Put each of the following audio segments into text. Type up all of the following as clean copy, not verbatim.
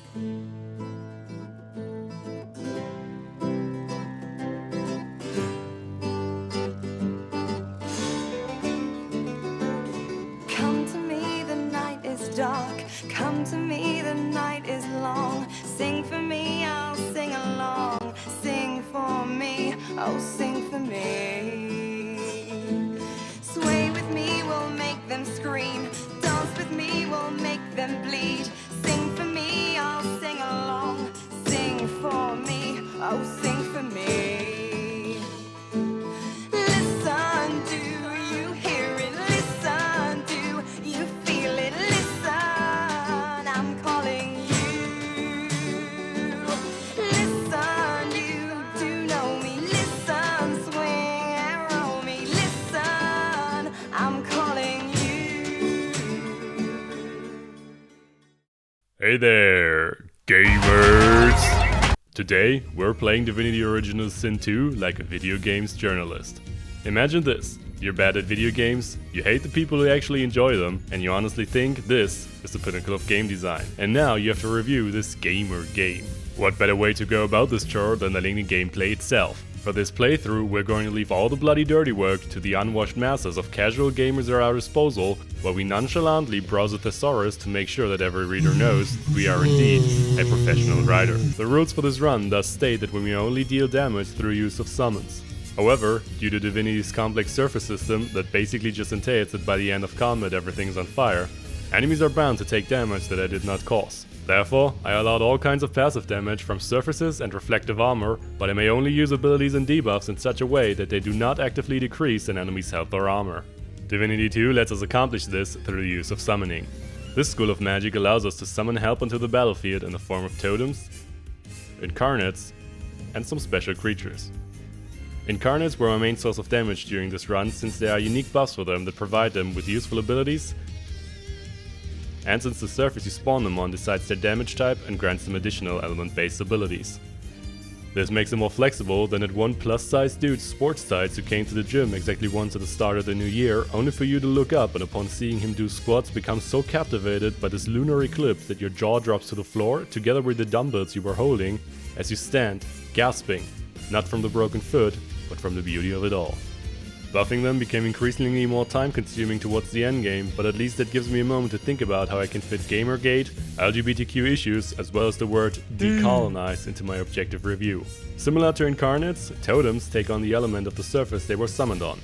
Come to me, the night is dark. Come to me, the night is long. Sing for me, I'll sing along. Sing for me, oh sing for me. Sway with me, we'll make them scream. Dance with me, we'll make them bleed. Sing for me, I'll sing along. Sing for me, oh sing for me. Listen, do you hear it? Listen, do you feel it? Listen, I'm calling you. Listen, you do know me. Listen, swing and roll me. Listen, I'm calling you. Hey there, gamers! Today, we're playing Divinity Original Sin 2 like a video games journalist. Imagine this, you're bad at video games, you hate the people who actually enjoy them, and you honestly think this is the pinnacle of game design. And now you have to review this gamer game. What better way to go about this chore than letting the gameplay itself? For this playthrough, we're going to leave all the bloody dirty work to the unwashed masses of casual gamers at our disposal, while we nonchalantly browse a thesaurus to make sure that every reader knows we are indeed a professional writer. The rules for this run thus state that we may only deal damage through use of summons. However, due to Divinity's complex surface system that basically just entails that by the end of combat everything's on fire, enemies are bound to take damage that I did not cause. Therefore, I allowed all kinds of passive damage from surfaces and reflective armor, but I may only use abilities and debuffs in such a way that they do not actively decrease an enemy's health or armor. Divinity 2 lets us accomplish this through the use of summoning. This school of magic allows us to summon help onto the battlefield in the form of totems, incarnates, and some special creatures. Incarnates were my main source of damage during this run, since there are unique buffs for them that provide them with useful abilities, and since the surface you spawn them on decides their damage type and grants them additional element-based abilities. This makes them more flexible than that one plus-sized dude sports tights who came to the gym exactly once at the start of the new year, only for you to look up and upon seeing him do squats become so captivated by this lunar eclipse that your jaw drops to the floor together with the dumbbells you were holding as you stand, gasping, not from the broken foot, but from the beauty of it all. Buffing them became increasingly more time consuming towards the endgame, but at least that gives me a moment to think about how I can fit Gamergate, LGBTQ issues, as well as the word decolonize into my objective review. Similar to Incarnates, totems take on the element of the surface they were summoned on.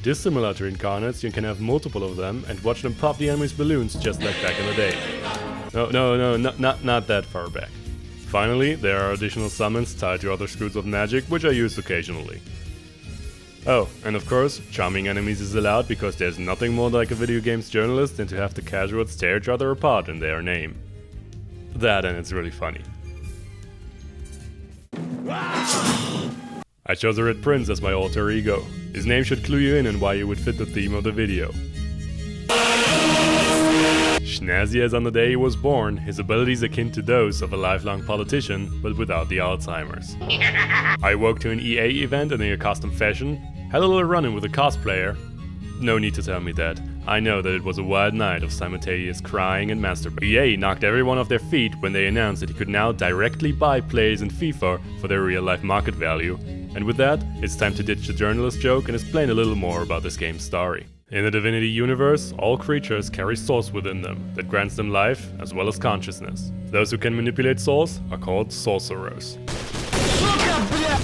Dissimilar to Incarnates, you can have multiple of them and watch them pop the enemy's balloons just like back in the day. No, not that far back. Finally, there are additional summons tied to other schools of magic, which I use occasionally. Oh, and of course, charming enemies is allowed because there's nothing more like a video games journalist than to have the casuals tear each other apart in their name. That and it's really funny. I chose a Red Prince as my alter ego. His name should clue you in on why you would fit the theme of the video. Snazzy as on the day he was born, his abilities akin to those of a lifelong politician, but without the Alzheimer's. I woke to an EA event in a custom fashion, had a little run-in with a cosplayer. No need to tell me that. I know that it was a wild night of simultaneous crying and masturbating. EA knocked everyone off their feet when they announced that he could now directly buy players in FIFA for their real-life market value. And with that, it's time to ditch the journalist joke and explain a little more about this game's story. In the Divinity universe, all creatures carry souls within them that grants them life as well as consciousness. Those who can manipulate souls are called sorcerers.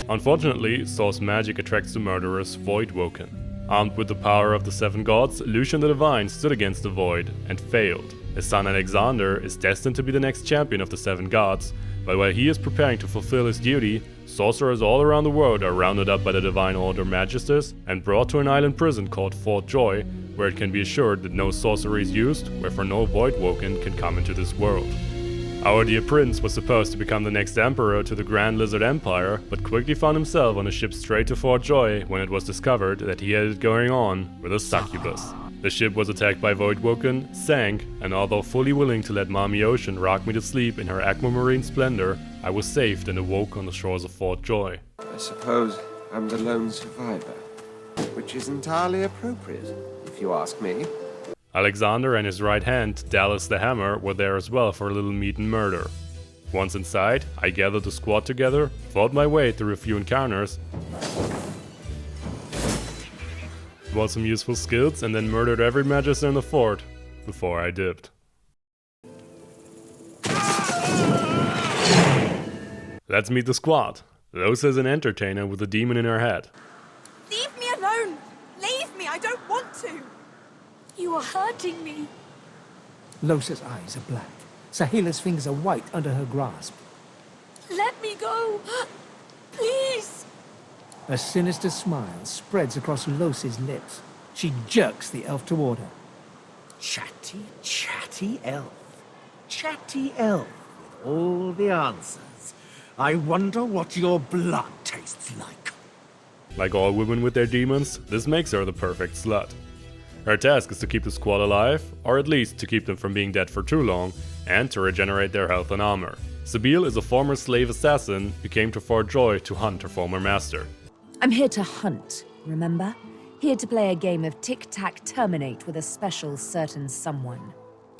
Unfortunately, source magic attracts the murderers Voidwoken. Armed with the power of the seven gods, Lucian the Divine stood against the Void and failed. His son Alexander is destined to be the next champion of the seven gods, but while he is preparing to fulfill his duty, sorcerers all around the world are rounded up by the Divine Order Magistes and brought to an island prison called Fort Joy, where it can be assured that no sorcery is used, wherefore no Voidwoken can come into this world. Our dear prince was supposed to become the next emperor to the Grand Lizard Empire, but quickly found himself on a ship straight to Fort Joy when it was discovered that he had it going on with a succubus. The ship was attacked by Voidwoken, sank, and although fully willing to let Mommy Ocean rock me to sleep in her aquamarine splendor, I was saved and awoke on the shores of Fort Joy. I suppose I'm the lone survivor, which is entirely appropriate, if you ask me. Alexander and his right hand, Dallas the Hammer, were there as well for a little meat and murder. Once inside, I gathered the squad together, fought my way through a few encounters, bought some useful skills, and then murdered every magister in the fort before I dipped. Let's meet the squad. Losa is an entertainer with a demon in her head. Leave me alone! Leave me! I don't want to! You are hurting me. Losa's eyes are black. Sahila's fingers are white under her grasp. Let me go. Please. A sinister smile spreads across Losa's lips. She jerks the elf toward her. Chatty, chatty elf. Chatty elf with all the answers. I wonder what your blood tastes like. Like all women with their demons, this makes her the perfect slut. Her task is to keep the squad alive, or at least to keep them from being dead for too long, and to regenerate their health and armor. Sabine is a former slave assassin who came to Fort Joy to hunt her former master. I'm here to hunt, remember? Here to play a game of tic-tac-terminate with a special certain someone.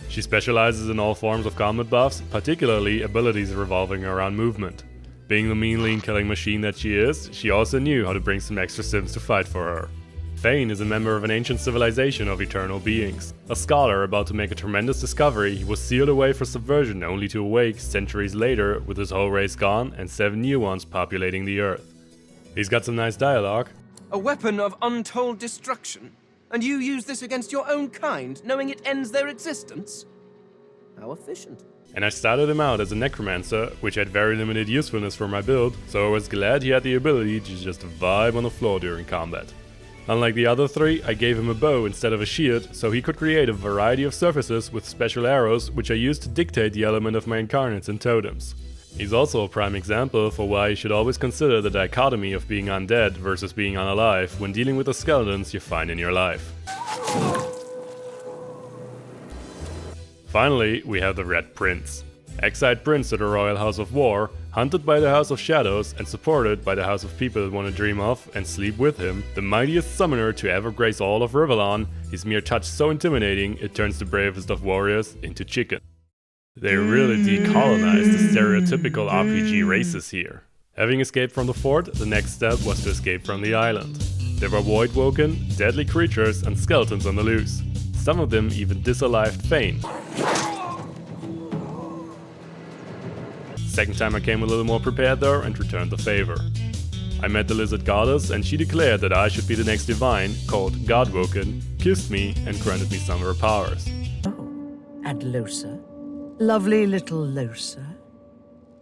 She specializes in all forms of combat buffs, particularly abilities revolving around movement. Being the mean, lean killing machine that she is, she also knew how to bring some extra sims to fight for her. Fane is a member of an ancient civilization of eternal beings. A scholar about to make a tremendous discovery, he was sealed away for subversion only to awake centuries later with his whole race gone and 7 new ones populating the earth. He's got some nice dialogue. A weapon of untold destruction. And you use this against your own kind, knowing it ends their existence? How efficient. And I started him out as a necromancer, which had very limited usefulness for my build, so I was glad he had the ability to just vibe on the floor during combat. Unlike the other 3, I gave him a bow instead of a shield, so he could create a variety of surfaces with special arrows, which I used to dictate the element of my incarnates and totems. He's also a prime example for why you should always consider the dichotomy of being undead versus being unalive when dealing with the skeletons you find in your life. Finally, we have the Red Prince. Exiled prince of the Royal House of War, hunted by the House of Shadows and supported by the House of People that want to dream of and sleep with him, the mightiest summoner to ever grace all of Rivellon, his mere touch so intimidating it turns the bravest of warriors into chicken. They really decolonized the stereotypical RPG races here. Having escaped from the fort, the next step was to escape from the island. There were void-woken, deadly creatures and skeletons on the loose. Some of them even disalived Fane. Second time I came a little more prepared though and returned the favor. I met the lizard goddess and she declared that I should be the next divine, called Godwoken, kissed me and granted me some of her powers. Oh, and Losa? Lovely little Losa?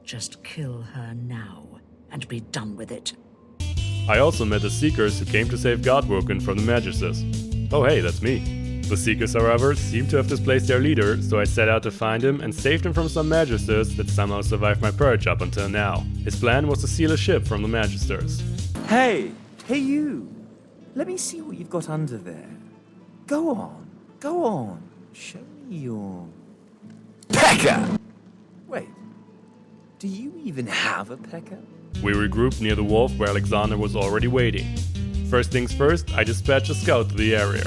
Just kill her now and be done with it. I also met the Seekers who came to save Godwoken from the Magistus. Oh hey, that's me. The Seekers, however, seemed to have displaced their leader, so I set out to find him and saved him from some Magisters that somehow survived my purge up until now. His plan was to steal a ship from the Magisters. Hey you! Let me see what you've got under there. Go on. Show me your... Pecker! Wait, do you even have a pecker? We regrouped near the wharf where Alexander was already waiting. First things first, I dispatched a scout to the area.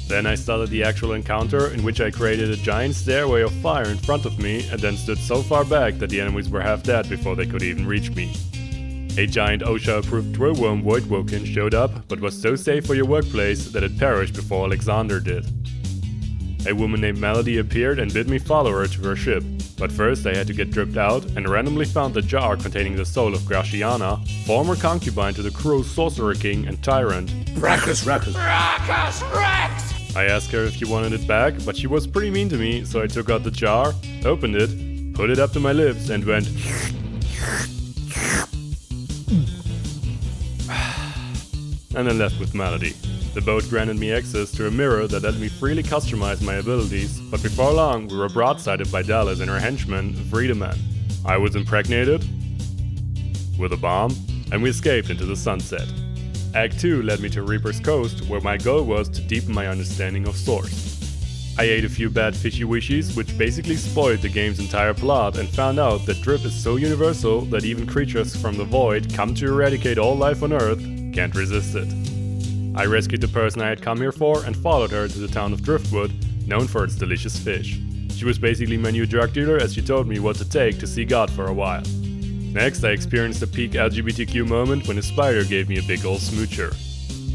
Then I started the actual encounter, in which I created a giant stairway of fire in front of me and then stood so far back that the enemies were half dead before they could even reach me. A giant OSHA-approved drillworm Voidwoken showed up, but was so safe for your workplace that it perished before Alexander did. A woman named Melody appeared and bid me follow her to her ship, but first I had to get dripped out and randomly found a jar containing the soul of Graciana, former concubine to the cruel Sorcerer King and Tyrant. Rakus! I asked her if she wanted it back, but she was pretty mean to me, so I took out the jar, opened it, put it up to my lips and went and then left with Melody. The boat granted me access to a mirror that let me freely customize my abilities, but before long we were broadsided by Dallas and her henchman, Vredeman. I was impregnated with a bomb, and we escaped into the sunset. Act 2 led me to Reaper's Coast, where my goal was to deepen my understanding of Source. I ate a few bad fishy-wishies, which basically spoiled the game's entire plot, and found out that drip is so universal that even creatures from the void come to eradicate all life on Earth can't resist it. I rescued the person I had come here for and followed her to the town of Driftwood, known for its delicious fish. She was basically my new drug dealer, as she told me what to take to see God for a while. Next, I experienced a peak LGBTQ moment when a spider gave me a big ol' smoocher.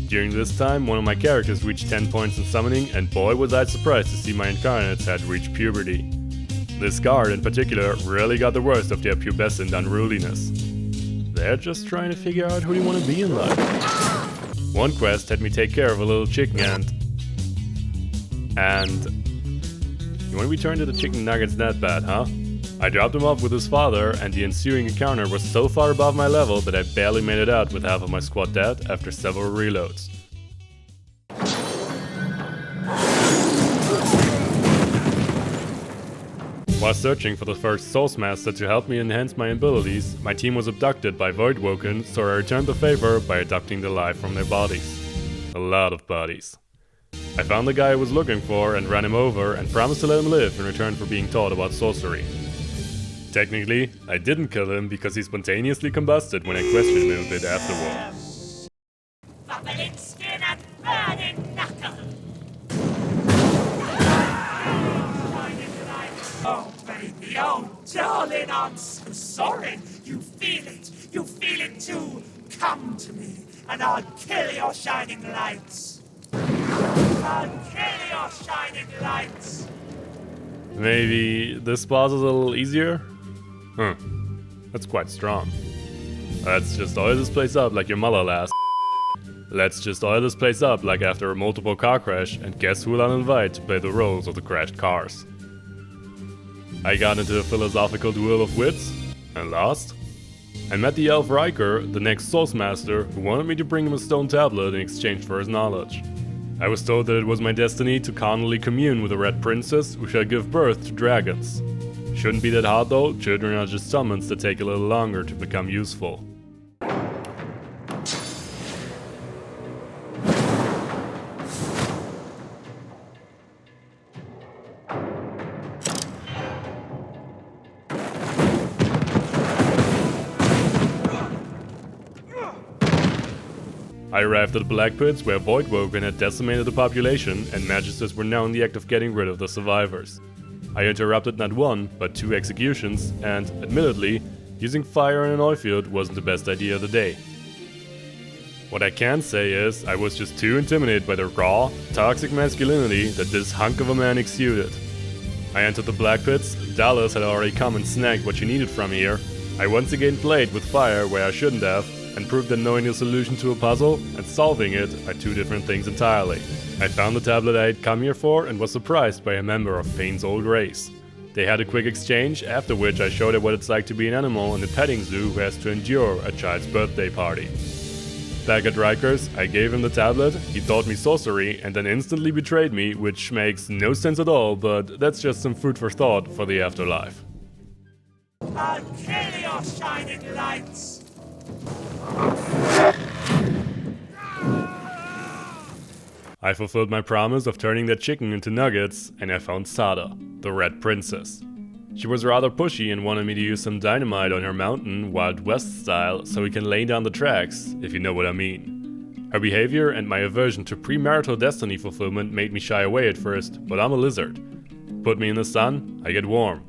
During this time, one of my characters reached 10 points in summoning, and boy was I surprised to see my incarnates had reached puberty. This guard in particular really got the worst of their pubescent unruliness. They're just trying to figure out who they want to be in life. One quest had me take care of a little chicken and you want to be turned into chicken nuggets that bad, huh? I dropped him off with his father, and the ensuing encounter was so far above my level that I barely made it out with half of my squad dead after several reloads. While searching for the first Source Master to help me enhance my abilities, my team was abducted by Voidwoken, so I returned the favor by abducting the life from their bodies. A lot of bodies. I found the guy I was looking for and ran him over and promised to let him live in return for being taught about sorcery. Technically, I didn't kill him because he spontaneously combusted when I questioned him a bit afterward. Bubbling skin and burning knuckle. Oh, baby, oh, darling, I'm so sorry. You feel it too. Come to me, and I'll kill your shining lights. I'll kill your shining lights. Maybe this boss is a little easier? That's quite strong. Let's just oil this place up like your mother last. Let's just oil this place up like after a multiple car crash, and guess who I'll invite to play the roles of the crashed cars. I got into a philosophical duel of wits, and lost. I met the elf Riker, the next Source Master, who wanted me to bring him a stone tablet in exchange for his knowledge. I was told that it was my destiny to carnally commune with a red princess who shall give birth to dragons. Shouldn't be that hard though, children are just summons that take a little longer to become useful. I arrived at the Black Pits where Voidwoken had decimated the population and Magists were now in the act of getting rid of the survivors. I interrupted not one, but 2 executions, and, admittedly, using fire in an oil field wasn't the best idea of the day. What I can say is, I was just too intimidated by the raw, toxic masculinity that this hunk of a man exuded. I entered the Black Pits, Dallas had already come and snagged what she needed from here. I once again played with fire where I shouldn't have, and proved that knowing the solution to a puzzle and solving it are 2 different things entirely. I found the tablet I had come here for and was surprised by a member of Fane's old race. They had a quick exchange, after which I showed her what it's like to be an animal in a petting zoo who has to endure a child's birthday party. Back at Riker's, I gave him the tablet, he taught me sorcery, and then instantly betrayed me, which makes no sense at all, but that's just some food for thought for the afterlife. I'll kill your shining lights. I fulfilled my promise of turning that chicken into nuggets, and I found Sada, the Red Princess. She was rather pushy and wanted me to use some dynamite on her mountain, Wild West style, so we can lay down the tracks, if you know what I mean. Her behavior and my aversion to premarital destiny fulfillment made me shy away at first, but I'm a lizard. Put me in the sun, I get warm.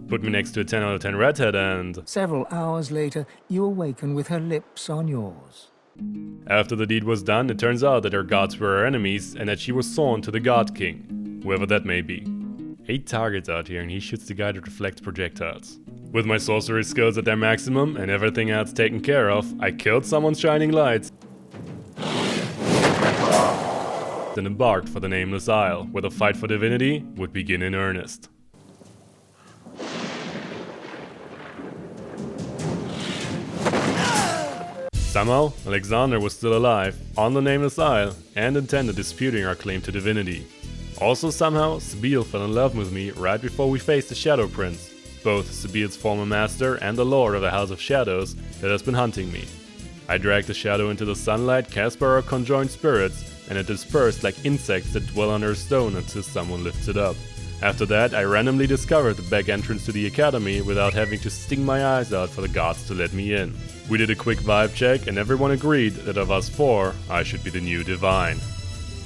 Put me next to a 10 out of 10 redhead and... Several hours later, you awaken with her lips on yours. After the deed was done, it turns out that her gods were her enemies and that she was sworn to the God King, whoever that may be. 8 targets out here and he shoots the guy that reflects projectiles. With my sorcery skills at their maximum and everything else taken care of, I killed someone's shining lights and embarked for the Nameless Isle, where the fight for Divinity would begin in earnest. Somehow, Alexander was still alive, on the Nameless Isle, and intended disputing our claim to Divinity. Also somehow, Sabeel fell in love with me right before we faced the Shadow Prince, both Sabeel's former master and the Lord of the House of Shadows that has been hunting me. I dragged the Shadow into the sunlight cast by our conjoined spirits, and it dispersed like insects that dwell under a stone until someone lifts it up. After that, I randomly discovered the back entrance to the academy without having to sting my eyes out for the gods to let me in. We did a quick vibe check and everyone agreed that of us 4, I should be the new Divine.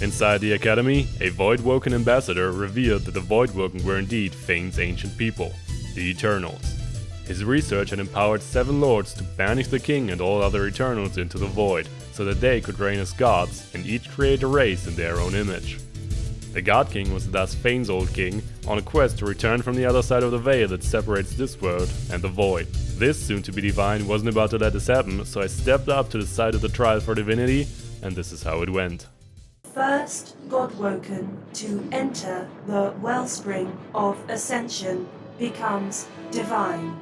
Inside the academy, a Voidwoken ambassador revealed that the Voidwoken were indeed Fane's ancient people, the Eternals. His research had empowered 7 lords to banish the king and all other Eternals into the Void, so that they could reign as gods and each create a race in their own image. The God King was thus Fane's old king, on a quest to return from the other side of the veil that separates this world and the Void. This soon-to-be Divine wasn't about to let this happen, so I stepped up to the side of the trial for Divinity, and this is how it went. First Godwoken to enter the wellspring of ascension becomes divine.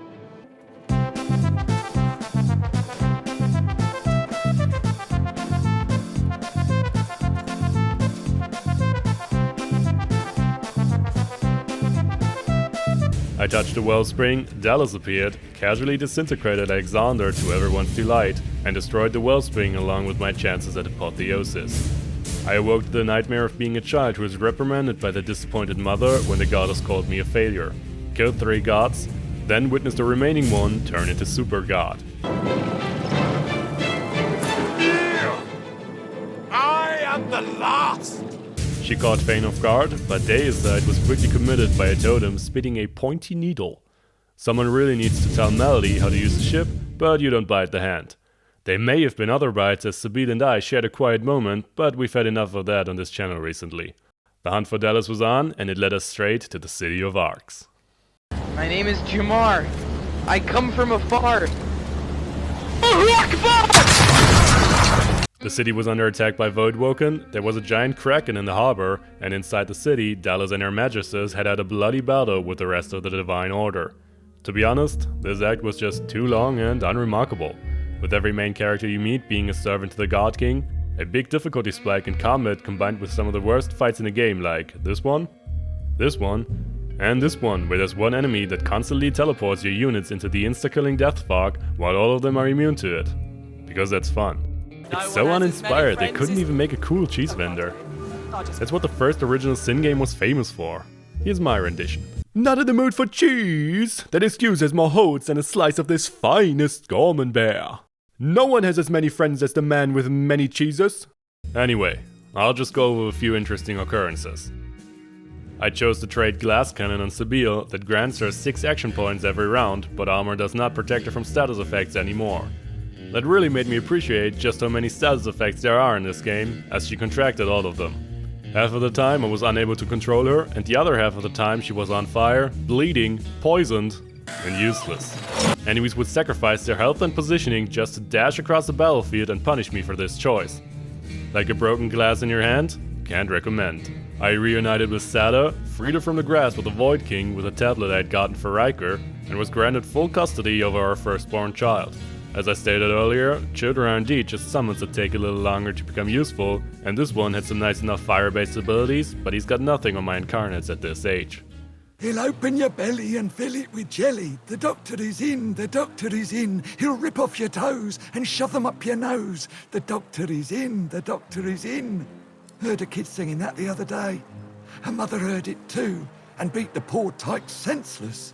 I touched the wellspring, Dallas appeared, casually disintegrated Alexander to everyone's delight, and destroyed the wellspring along with my chances at apotheosis. I awoke to the nightmare of being a child who was reprimanded by the disappointed mother when the goddess called me a failure. Killed 3 gods, then witnessed the remaining one turn into super god. I am the last! She caught Fane off guard, but Deicide was quickly committed by a totem spitting a pointy needle. Someone really needs to tell Melody how to use the ship, but you don't bite the hand. There may have been other bites as Sabine and I shared a quiet moment, but we've had enough of that on this channel recently. The hunt for Dallas was on, and it led us straight to the City of Arcs. My name is Jamar. I come from afar. The city was under attack by Voidwoken, there was a giant kraken in the harbor, and inside the city, Dallas and her magisters had had a bloody battle with the rest of the Divine Order. To be honest, this act was just too long and unremarkable, with every main character you meet being a servant to the God King, a big difficulty spike in combat combined with some of the worst fights in the game like this one, and this one, where there's one enemy that constantly teleports your units into the insta-killing death fog while all of them are immune to it. Because that's fun. It's so uninspired, they couldn't even make a cool cheese vendor. That's what the first original Sin game was famous for. Here's my rendition. Not in the mood for cheese? That excuse has more holes than a slice of this finest Gorman bear. No one has as many friends as the man with many cheeses. Anyway, I'll just go over a few interesting occurrences. I chose to trade Glass Cannon on Sabine that grants her 6 action points every round, but armor does not protect her from status effects anymore. That really made me appreciate just how many status effects there are in this game, as she contracted all of them. Half of the time I was unable to control her, and the other half of the time she was on fire, bleeding, poisoned, and useless. Enemies would sacrifice their health and positioning just to dash across the battlefield and punish me for this choice. Like a broken glass in your hand? Can't recommend. I reunited with Sada, freed her from the grasp of the Void King with a tablet I had gotten for Riker, and was granted full custody over our firstborn child. As I stated earlier, children are indeed just summons that take a little longer to become useful, and this one had some nice enough fire-based abilities, but he's got nothing on my incarnates at this age. He'll open your belly and fill it with jelly. The doctor is in, the doctor is in. He'll rip off your toes and shove them up your nose. The doctor is in, the doctor is in. Heard a kid singing that the other day. Her mother heard it too, and beat the poor tyke senseless.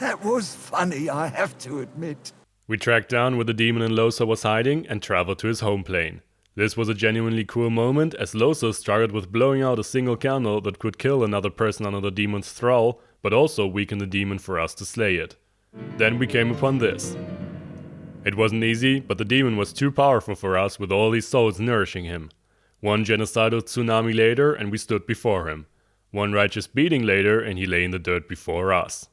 That was funny, I have to admit. We tracked down where the demon in Losa was hiding and traveled to his home plane. This was a genuinely cool moment, as Losa struggled with blowing out a single candle that could kill another person under the demon's thrall, but also weaken the demon for us to slay it. Then we came upon this. It wasn't easy, but the demon was too powerful for us with all these souls nourishing him. One genocidal tsunami later and we stood before him. One righteous beating later and he lay in the dirt before us.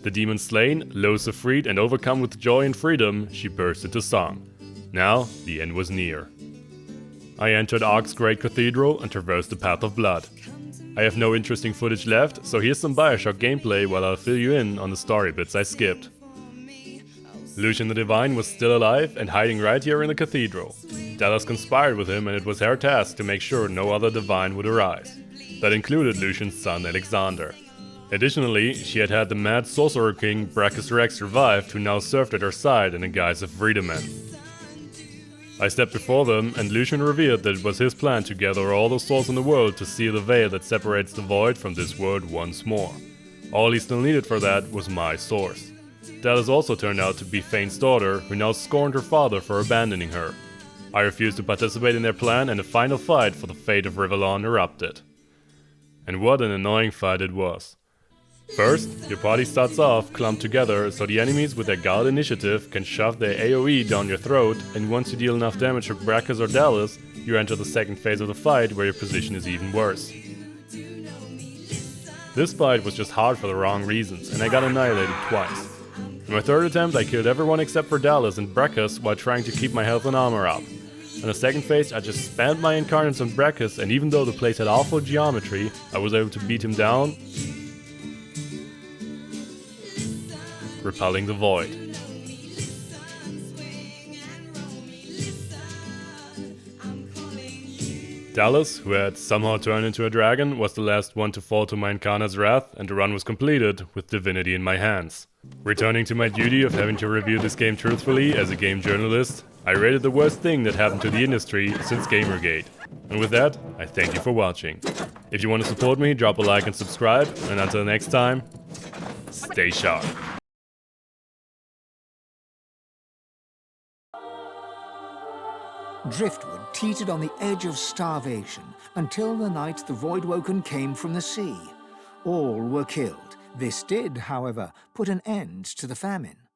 The demon slain, Losa freed, and overcome with joy and freedom, she burst into song. Now, the end was near. I entered Ark's great cathedral and traversed the path of blood. I have no interesting footage left, so here's some Bioshock gameplay while I'll fill you in on the story bits I skipped. Lucian the Divine was still alive and hiding right here in the cathedral. Dallas conspired with him and it was her task to make sure no other Divine would arise. That included Lucian's son Alexander. Additionally, she had the mad sorcerer king Brachus Rex revived, who now served at her side in the guise of freedmen. I stepped before them, and Lucian revealed that it was his plan to gather all the souls in the world to seal the veil that separates the void from this world once more. All he still needed for that was my source. Dallas also turned out to be Fane's daughter, who now scorned her father for abandoning her. I refused to participate in their plan and a final fight for the fate of Rivellon erupted. And what an annoying fight it was. First, your party starts off clumped together so the enemies with their guard initiative can shove their AoE down your throat, and once you deal enough damage with Brachus or Dallas, you enter the second phase of the fight where your position is even worse. This fight was just hard for the wrong reasons, and I got annihilated twice. In my third attempt I killed everyone except for Dallas and Brachus while trying to keep my health and armor up. In the second phase I just spammed my incarnates on Brachus, and even though the place had awful geometry, I was able to beat him down, repelling the void. Dallas, who had somehow turned into a dragon, was the last one to fall to my incarnate's wrath, and the run was completed with Divinity in my hands. Returning to my duty of having to review this game truthfully as a game journalist, I rated the worst thing that happened to the industry since Gamergate. And with that, I thank you for watching. If you want to support me, drop a like and subscribe, and until next time, stay sharp. Driftwood teetered on the edge of starvation until the night the Voidwoken came from the sea. All were killed. This did, however, put an end to the famine.